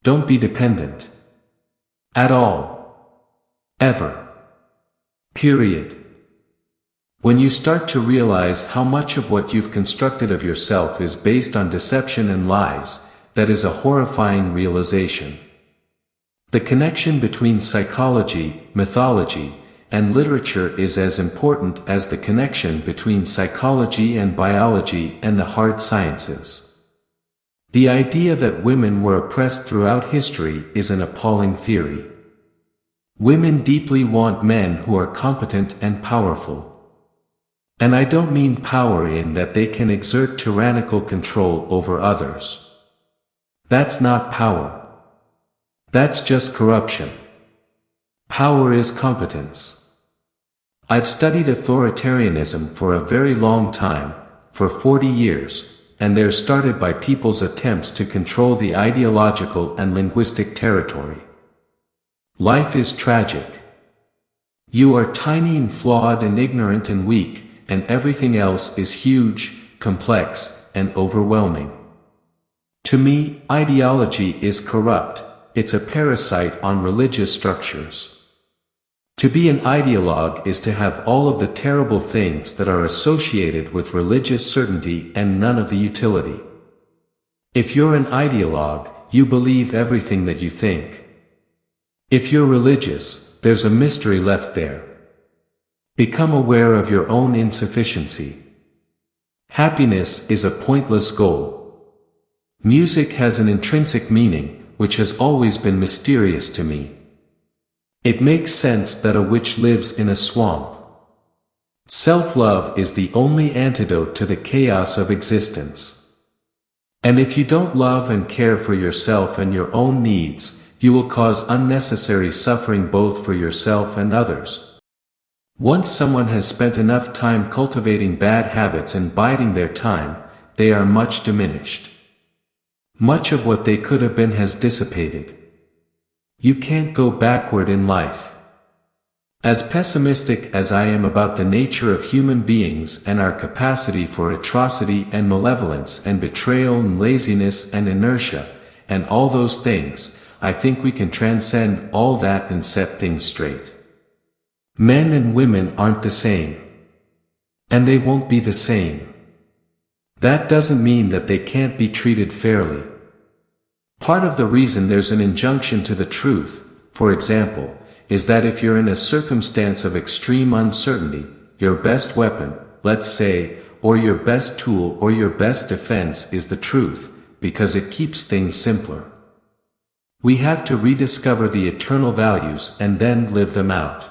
Don't be dependent. At all. Ever. Period. When you start to realize how much of what you've constructed of yourself is based on deception and lies, that is a horrifying realization. The connection between psychology, mythology, and literature is as important as the connection between psychology and biology and the hard sciences. The idea that women were oppressed throughout history is an appalling theory. Women deeply want men who are competent and powerful. And I don't mean power in that they can exert tyrannical control over others. That's not power. That's just corruption. Power is competence. I've studied authoritarianism for a very long time, for 40 years, and they're started by people's attempts to control the ideological and linguistic territory. Life is tragic. You are tiny and flawed and ignorant and weak, and everything else is huge, complex, and overwhelming. To me, ideology is corrupt. It's a parasite on religious structures. To be an ideologue is to have all of the terrible things that are associated with religious certainty and none of the utility. If you're an ideologue, you believe everything that you think. If you're religious, there's a mystery left there. Become aware of your own insufficiency. Happiness is a pointless goal. Music has an intrinsic meaning, which has always been mysterious to me. It makes sense that a witch lives in a swamp. Self-love is the only antidote to the chaos of existence. And if you don't love and care for yourself and your own needs, you will cause unnecessary suffering both for yourself and others. Once someone has spent enough time cultivating bad habits and biding their time, they are much diminished. Much of what they could have been has dissipated. You can't go backward in life. As pessimistic as I am about the nature of human beings and our capacity for atrocity and malevolence and betrayal and laziness and inertia, and all those things, I think we can transcend all that and set things straight. Men and women aren't the same. And they won't be the same. That doesn't mean that they can't be treated fairly. Part of the reason there's an injunction to the truth, for example, is that if you're in a circumstance of extreme uncertainty, your best weapon, let's say, or your best tool or your best defense is the truth, because it keeps things simpler. We have to rediscover the eternal values and then live them out.